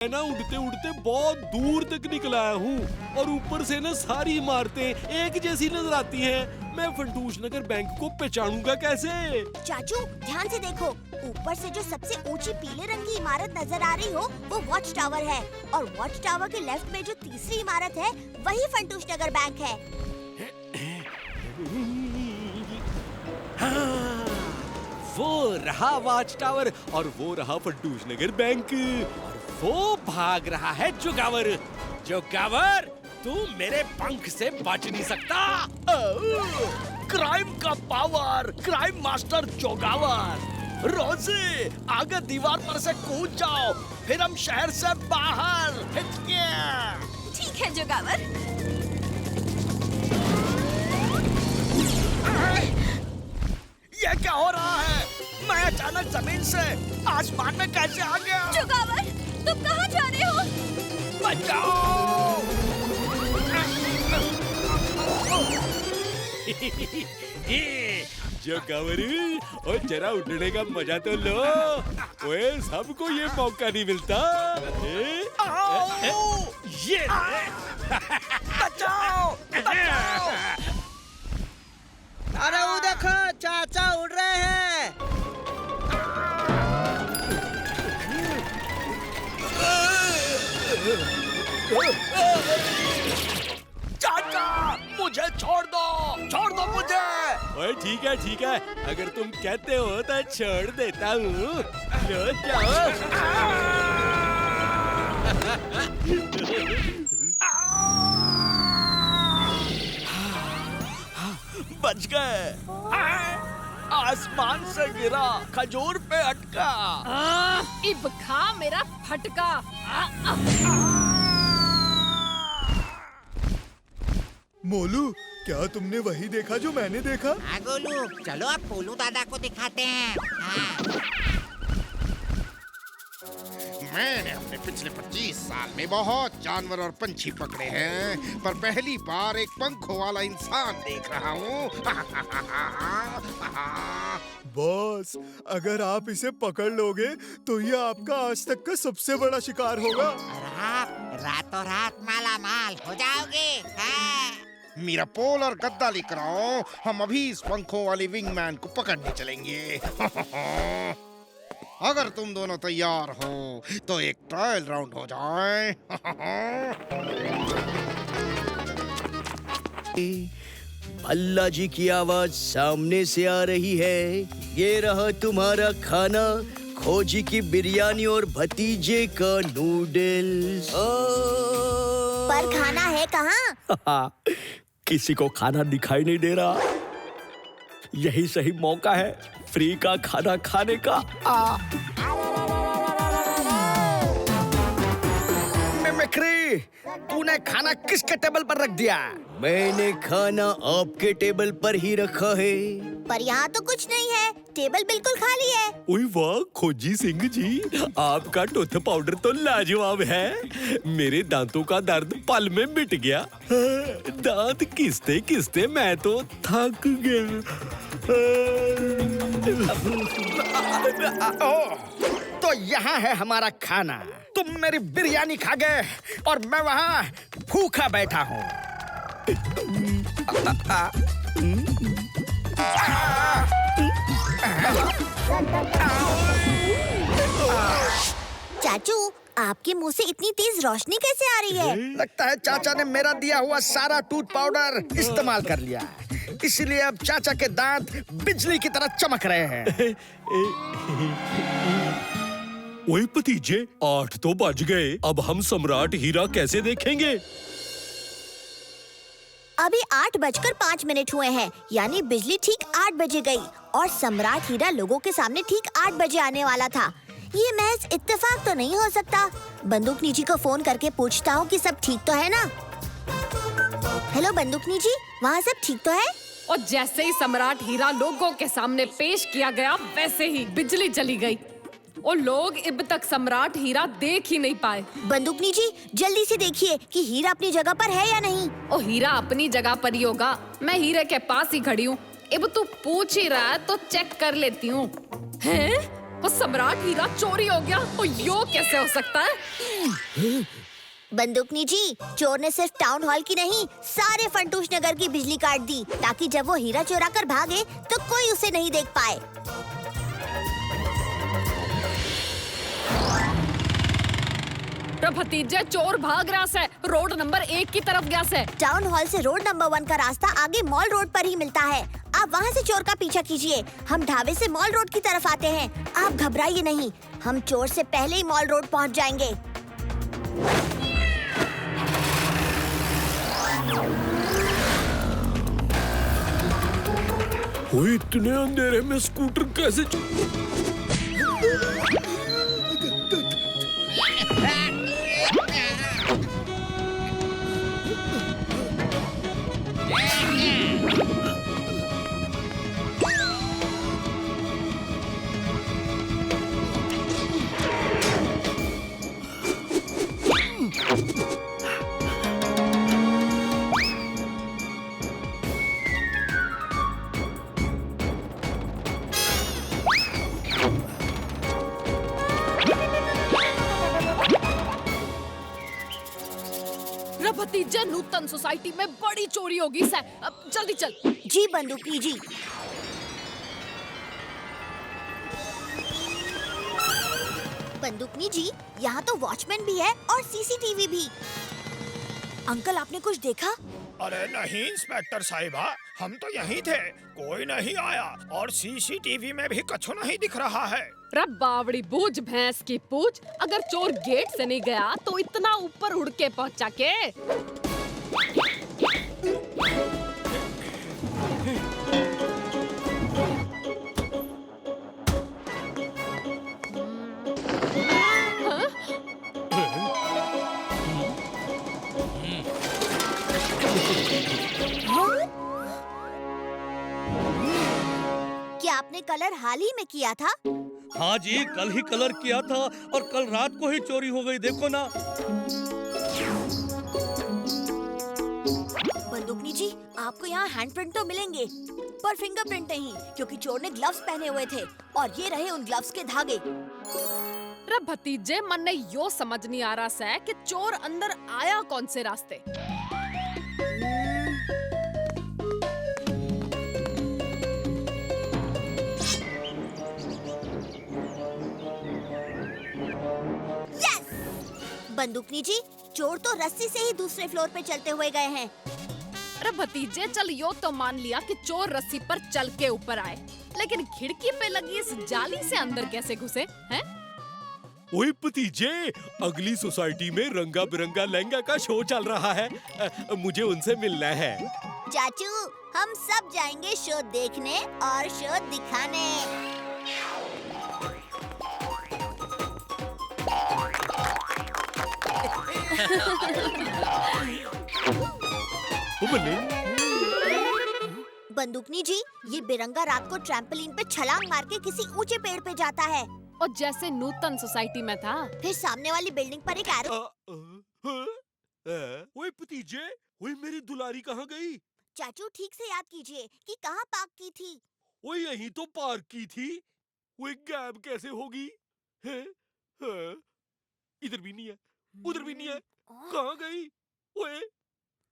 मैं ना उड़ते उड़ते बहुत दूर तक निकल आया हूँ और ऊपर से ना सारी इमारतें एक जैसी नजर आती हैं। मैं फंटूश नगर बैंक को पहचानूंगा कैसे? चाचू ध्यान से देखो, ऊपर से जो सबसे ऊंची पीले रंग की इमारत नजर आ रही हो वो वॉच टावर है और वॉच टावर के लेफ्ट में जो तीसरी इमारत है वही फंटूश नगर बैंक है। हाँ, वो रहा वॉच टावर और वो रहा फंटूश नगर बैंक और वो भाग रहा है जोगावर। जोगावर, तू मेरे पंख से बच नहीं सकता। क्राइम का पावर, क्राइम मास्टर जोगावर। रोजी, आगे दीवार पर से कूद जाओ, फिर हम शहर से बाहर। ठीक है जोगावर। ये क्या हो रहा है? मैं अचानक जमीन से आसमान में कैसे आ गया? जोगावर, तुम कहाँ जा रहे हो? बचाओ! जोगावर, और जरा उठने का मजा तो लो। ओए, सबको ये मौका नहीं मिलता। ये बचाओ! बचाओ! अरे वो देखो, चाचा उड़ रहे हैं। चाचा, मुझे छोड़ दो मुझे। ओए ठीक है, अगर तुम कहते हो तो छोड़ देता हूँ। लो जाओ। बच गए। आसमान से गिरा, खजूर पे अटका। इब खा मेरा फटका। मोलू, क्या तुमने वही देखा जो मैंने देखा? हाँ गोलू, चलो अब पोलू दादा को दिखाते हैं। हाँ। मैंने अपने पिछले 25 साल में बहुत जानवर और पंछी पकड़े हैं, पर पहली बार एक पंखों वाला इंसान देख रहा हूँ। बॉस, अगर आप इसे पकड़ लोगे तो ये आपका आज तक का सबसे बड़ा शिकार होगा। और आप रातों रात माला माल हो जाओगे। हाँ। मेरा पोल और गद्दा लेकर आओ, हम अभी इस पंखों वाले विंगमैन को पकड़ने चलेंगे। अगर तुम दोनों तैयार हो तो एक ट्रायल राउंड हो जाए। भल्ला जी की आवाज सामने से आ रही है। ये रहा तुम्हारा खाना, खोजी की बिरयानी और भतीजे का नूडल्स। पर खाना है कहाँ? किसी को खाना दिखाई नहीं दे रहा। यही सही मौका है फ्री का खाना खाने का। मिमिक्री, तूने खाना किसके टेबल पर रख दिया? मैंने खाना आपके टेबल पर ही रखा है। पर यहाँ तो कुछ नहीं है, टेबल बिल्कुल खाली है। ओए वाह खोजी सिंह जी, आपका टूथ पाउडर तो लाजवाब है। मेरे दांतों का दर्द पल में मिट गया। दांत किसते किसते मैं तो थक गया। तो यहाँ है हमारा खाना। तुम मेरी बिरयानी खा गए और मैं वहाँ भूखा बैठा हूँ। चाचू, आपके मुंह से इतनी तेज रोशनी कैसे आ रही है? लगता है चाचा ने मेरा दिया हुआ सारा टूथ पाउडर इस्तेमाल कर लिया, इसलिए अब चाचा के दांत बिजली की तरह चमक रहे हैं। ओए भतीजे, 8 तो बज गए। अब हम सम्राट हीरा कैसे देखेंगे? अभी 8:05 हुए हैं, यानी बिजली ठीक 8 बजे गई और सम्राट हीरा लोगों के सामने ठीक 8 बजे आने वाला था। ये महज इत्तेफाक तो नहीं हो सकता। बंदूकनी जी को फोन करके पूछता हूँ कि सब ठीक तो है ना। हेलो बंदूकनी जी, वहाँ सब ठीक तो है? और जैसे ही सम्राट हीरा लोगों के सामने पेश किया गया, वैसे ही बिजली चली गई और लोग अब तक सम्राट हीरा देख ही नहीं पाए। बंदूकनी जी, जल्दी से देखिए कि हीरा अपनी जगह पर है या नहीं। और हीरा अपनी जगह पर ही होगा, मैं हीरे के पास ही खड़ी हूँ। अब तू पूछ ही रहा है तो चेक कर लेती हूँ। हैं? वो सम्राट हीरा चोरी हो गया। ओ यो कैसे हो सकता है? बंदूकनी जी, चोर ने सिर्फ टाउन हॉल की नहीं, सारे फंटूश नगर की बिजली काट दी, ताकि जब वो हीरा चुरा कर भागे तो कोई उसे नहीं देख पाए। भतीजे, चोर भाग रहा है, रोड नंबर 1 की तरफ गया है। टाउन हॉल से रोड नंबर 1 का रास्ता आगे मॉल रोड पर ही मिलता है। आप वहाँ से चोर का पीछा कीजिए। हम ढाबे से मॉल रोड की तरफ आते हैं। आप घबराइए नहीं, हम चोर से पहले ही मॉल रोड पहुँच जाएंगे। वो इतने अंधेरे में स्कूटर कैसे भतीजे, नूतन सोसाइटी में बड़ी चोरी होगी सै। अब जल्दी चल। जी बंदूकनी जी। बंदूकनी जी, यहाँ तो वॉचमैन भी है और सीसीटीवी भी। अंकल, आपने कुछ देखा? अरे नहीं इंस्पेक्टर साहिबा, हम तो यहीं थे, कोई नहीं आया और सीसीटीवी में भी कछु नहीं दिख रहा है। रे बावड़ी बूझ भैंस की पूछ, अगर चोर गेट से नहीं गया तो इतना ऊपर उड़ के पहुंचा के? क्या आपने कलर हाल ही में किया था? हाँ जी, कल ही कलर किया था और कल रात को ही चोरी हो गई, देखो ना। बंदूकनी जी, आपको यहाँ हैंडप्रिंट तो मिलेंगे, पर फिंगरप्रिंट नहीं, क्योंकि चोर ने ग्लव्स पहने हुए थे और ये रहे उन ग्लव्स के धागे। रे भतीजे, मन ने यो समझ नहीं आ रहा है कि चोर अंदर आया कौन से रास्ते। बंदूकनी जी, चोर तो रस्सी से ही दूसरे फ्लोर पे चलते हुए गए हैं। अरे भतीजे, चल यो तो मान लिया कि चोर रस्सी पर चल के ऊपर आए, लेकिन खिड़की पे लगी इस जाली से अंदर कैसे घुसे हैं? ओए भतीजे, अगली सोसाइटी में रंगा बिरंगा लहंगा का शो चल रहा है, मुझे उनसे मिलना है। चाचू, हम सब जाएंगे शो देखने और शो दिखाने। बंदूकनी जी, ये बिरंगा रात को ट्रैम्पोलिन पे छलांग मार के किसी ऊंचे पेड़ पे जाता है। और जैसे नूतन सोसाइटी में था, फिर सामने वाली बिल्डिंग पर एक एरो। ओए भतीजे, ओए मेरी दुलारी कहाँ गई? चाचू, ठीक से याद कीजिए कि कहाँ पार्क की थी। ओए यहीं तो पार्क की थी। ओए गायब कैसे होगी? हैं? हाँ? इधर भी नहीं है, उधर भी नहीं है, कहाँ गई? ओए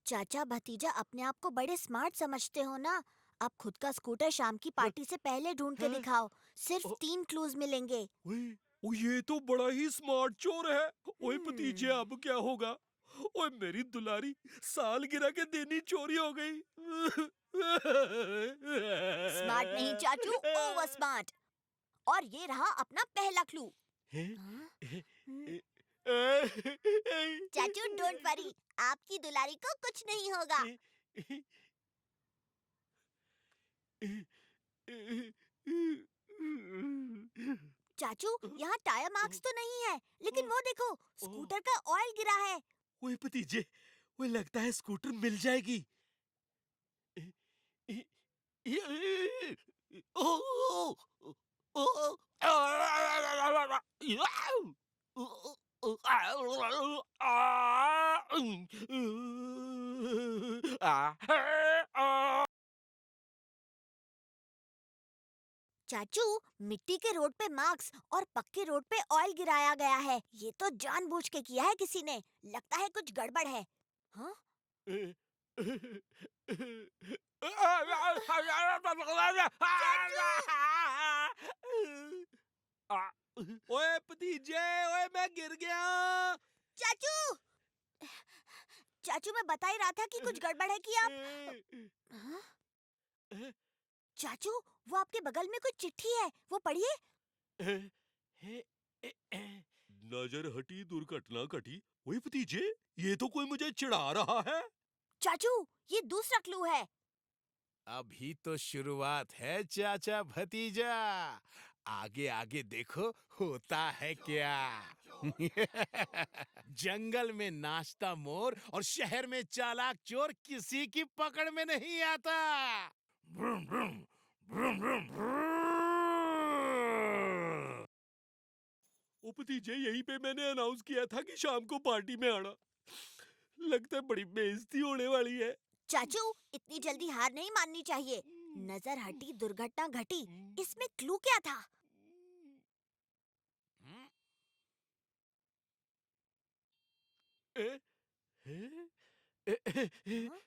चाचा, भतीजा अपने आप को बड़े स्मार्ट समझते हो ना। अब खुद का स्कूटर शाम की पार्टी से पहले ढूंढ के दिखाओ, सिर्फ 3 क्लूज मिलेंगे। ओए ये तो बड़ा ही स्मार्ट चोर है। ओए भतीजे, अब क्या होगा? ओए मेरी दुलारी, सालगिरह के दिन ही चोरी हो गई। स्मार्ट नहीं चाचू, ओवर स्मार्ट। और ये रहा अपना पहला क्लू। चाचू, डोंट वरी, आपकी दुलारी को कुछ नहीं होगा। चाचू, यहाँ टायर मार्क्स तो नहीं है, लेकिन वो देखो, स्कूटर का ऑयल गिरा है। ओए भतीजे, ओए लगता है स्कूटर मिल जाएगी। चाचू, मिट्टी के रोड पे मार्क्स और पक्के रोड पे ऑयल गिराया गया है। ये तो जानबूझ के किया है किसी ने। लगता है कुछ गड़बड़ है। हाँ? ओए भतीजे, ओए मैं गिर गया। चाचू! चाचू, मैं बता ही रहा था कि कुछ गड़बड़ है कि आप। हाँ? चाचू, वो आपके बगल में कुछ चिट्ठी है, वो पढ़िए। नजर हटी दुर्घटना घटी। ओए भतीजे, ये तो कोई मुझे चिढ़ा रहा है। चाचू, ये दूसरा क्लू है। अभी तो शुरुआत है चाचा भतीजा, आगे आगे देखो होता है क्या। जंगल में नाचता मोर और शहर में चालाक चोर किसी की पकड़ में नहीं आता। ब्रूम ब्रूम ब्रूम ब्रूम ब्रूम। ओ भतीजे, यहीं पे मैंने अनाउंस किया था कि शाम को पार्टी में आना। लगता है बड़ी बेइज्जती होने वाली है। चाचू, इतनी जल्दी हार नहीं माननी चाहिए। नजर हटी दुर्घटना घटी, इसमें क्लू क्या था? ए? ए? हाँ?